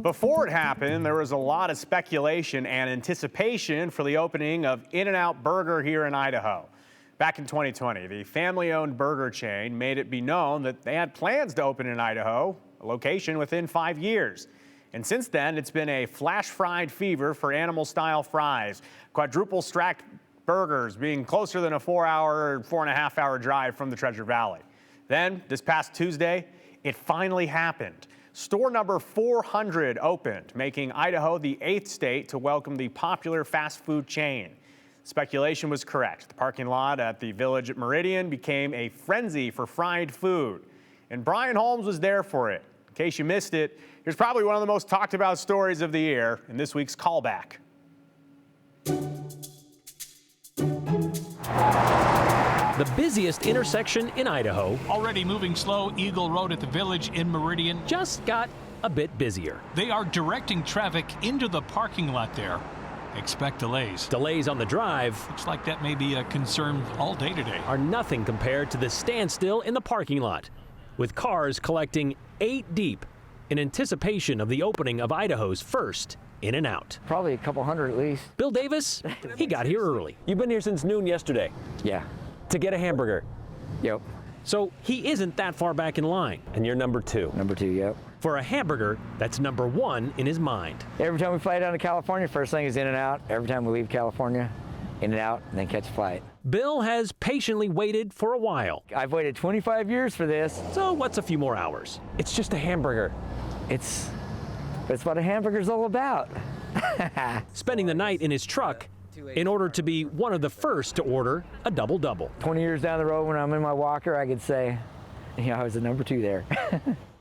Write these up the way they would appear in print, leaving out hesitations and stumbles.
Before it happened, there was a lot of speculation and anticipation for the opening of In-N-Out Burger here in Idaho. Back in 2020, the family-owned burger chain made it be known that they had plans to open in Idaho, a location within 5 years. And since then, it's been a flash-fried fever for animal-style fries, quadruple-stacked burgers being closer than a 4.5 hour drive from the Treasure Valley. Then, this past Tuesday, it finally happened. Store number 400 opened, making Idaho the 8th state to welcome the popular fast food chain. Speculation was correct. The parking lot at the Village at Meridian became a frenzy for fried food. And Brian Holmes was there for it. In case you missed it, here's probably one of the most talked about stories of the year in this week's Callback. The busiest intersection in Idaho, Already moving slow, Eagle Road at the Village in Meridian. just got a bit busier. They are directing traffic into the parking lot there. Expect delays. Delays on the drive Looks like that may be a concern all day today. are nothing compared to the standstill in the parking lot, with cars collecting 8 deep in anticipation of the opening of Idaho's first In-N-Out. Probably a couple hundred at least. Bill Davis, he got here early. You've been here since noon yesterday Yeah. to get a hamburger. Yep. So he isn't that far back in line, and you're number 2. Number 2, yep. For a hamburger that's number 1 in his mind. Every time we fly down to California, first thing is In-N-Out. Every time we leave California, In-N-Out, and then catch a flight. Bill has patiently waited for a while. I've waited 25 years for this. So what's a few more hours? It's just a hamburger. It's what a hamburger's all about. Spending the night in his truck in order to be one of the first to order a double-double. 20 years down the road when I'm in my walker, I could say, I was the number 2 there.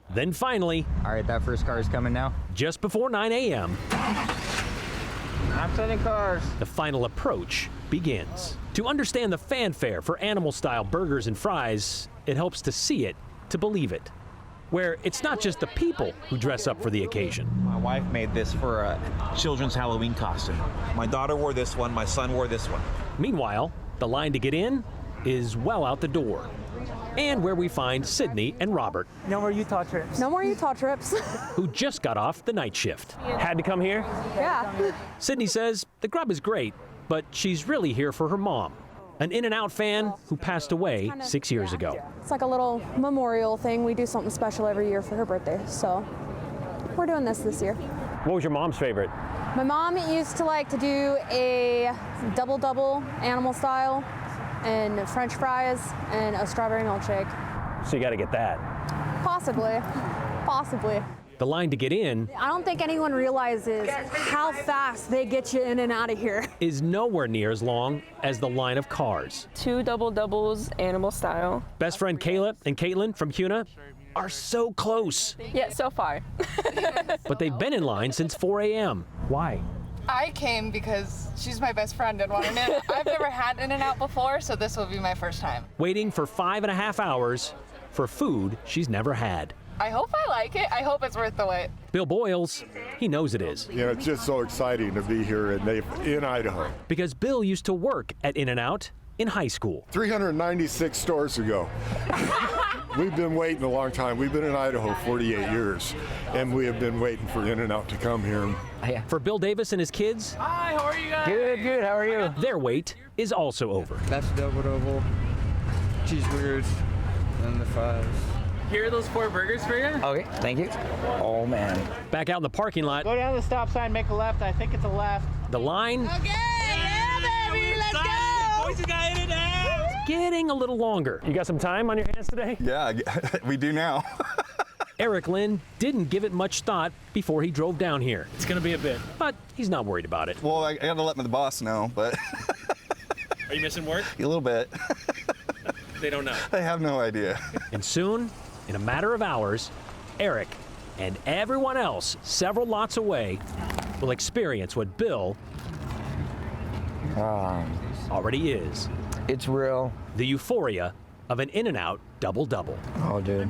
Then finally, All right, that first car is coming now. just before 9 a.m., I'm sending cars. the final approach begins. To understand the fanfare for animal-style burgers and fries, it helps to see it to believe it, where it's not just the people who dress up for the occasion. My wife made this for a children's Halloween costume. My daughter wore this one, my son wore this one. Meanwhile, the line to get in is well out the door, and where we find Sydney and Robert, No more Utah trips. No more Utah trips. who just got off the night shift. Had to come here? Yeah. Sydney says the grub is great, but she's really here for her mom, an In-N-Out fan who passed away 6 years ago. It's like a little memorial thing. We do something special every year for her birthday. So we're doing this year. What was your mom's favorite? My mom used to like to do a double-double animal style and French fries and a strawberry milkshake. So you got to get that. Possibly. Possibly. The line to get in I don't think anyone realizes how fast they get you in and out of here. is nowhere near as long as the line of cars. 2 double doubles, animal style. Best friend Kayla and Caitlin from CUNA are so close, Yeah, so far. but they've been in line since 4 a.m. Why? I came because she's my best friend and wanted it. I've never had In-N-Out before, so this will be my first time. Waiting for 5.5 hours for food she's never had. I hope I like it. I hope it's worth the wait. Bill Boyles, he knows it is, You know, it's just so exciting to be here in Idaho. because Bill used to work at In-N-Out in high school. 396 stores ago. We've been waiting a long time. We've been in Idaho 48 years, and we have been waiting for In-N-Out to come here. For Bill Davis and his kids, Hi, how are you guys? Good, how are you? their wait is also over. That's double, cheeseburgers, and the fries. Here are those 4 burgers for you. Okay, thank you. Oh, man. Back out in the parking lot, Go down the stop sign, make a left. I think it's a left. the line Okay, yeah, baby, let's go! Boys, you got it now. getting a little longer. You got some time on your hands today? Yeah, we do now. Eric Lynn didn't give it much thought before he drove down here, It's gonna be a bit. but he's not worried about it. Well, I gotta let the boss know, but Are you missing work? a little bit. They don't know. They have no idea. And soon, in a matter of hours, Eric and everyone else several lots away will experience what Bill already is. It's real. The euphoria of an In-N-Out double-double. Oh, dude.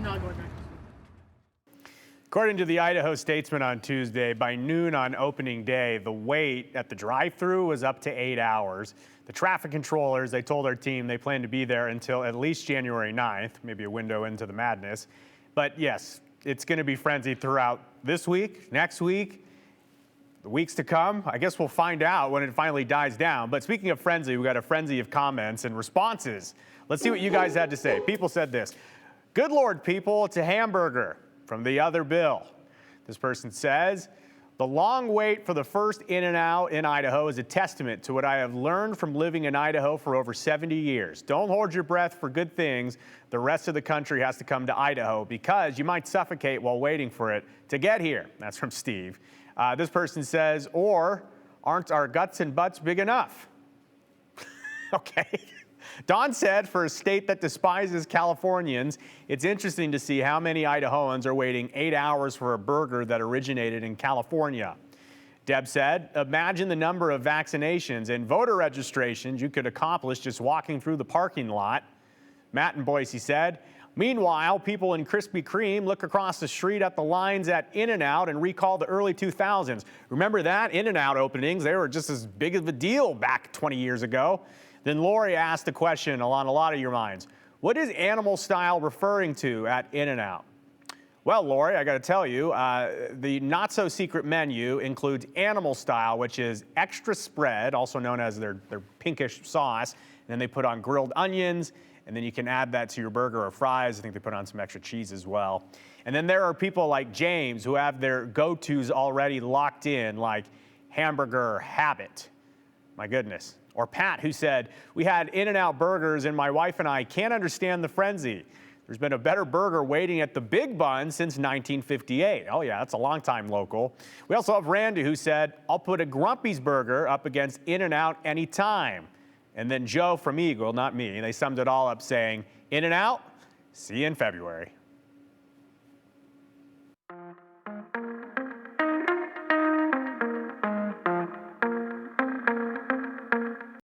According to the Idaho Statesman on Tuesday, by noon on opening day, the wait at the drive-thru was up to 8 hours. The traffic controllers, they told our team they plan to be there until at least January 9th, maybe a window into the madness. But yes, it's going to be frenzied throughout this week, next week, the weeks to come. I guess we'll find out when it finally dies down. But speaking of frenzy, we got a frenzy of comments and responses. Let's see what you guys had to say. People said this. Good Lord, people, it's a hamburger from the other Bill. This person says, the long wait for the first In-N-Out in Idaho is a testament to what I have learned from living in Idaho for over 70 years. Don't hold your breath for good things. The rest of the country has to come to Idaho because you might suffocate while waiting for it to get here. That's from Steve. This person says, or aren't our guts and butts big enough? Okay. Don said, for a state that despises Californians, it's interesting to see how many Idahoans are waiting 8 hours for a burger that originated in California. Deb said, imagine the number of vaccinations and voter registrations you could accomplish just walking through the parking lot. Matt in Boise said, meanwhile, people in Krispy Kreme look across the street at the lines at In-N-Out and recall the early 2000s. Remember that? In-N-Out openings, they were just as big of a deal back 20 years ago. Then Lori asked a question on a lot of your minds. What is animal style referring to at In-N-Out? Well, Lori, I got to tell you, the not-so-secret menu includes animal style, which is extra spread, also known as their pinkish sauce. And then they put on grilled onions, and then you can add that to your burger or fries. I think they put on some extra cheese as well. And then there are people like James who have their go-tos already locked in, like hamburger habit. My goodness. Or Pat, who said, we had In-N-Out burgers and my wife and I can't understand the frenzy. There's been a better burger waiting at the Big Bun since 1958. Oh yeah, that's a long time local. We also have Randy, who said, I'll put a Grumpy's burger up against In-N-Out anytime. And then Joe from Eagle, not me, they summed it all up saying, In-N-Out, see you in February.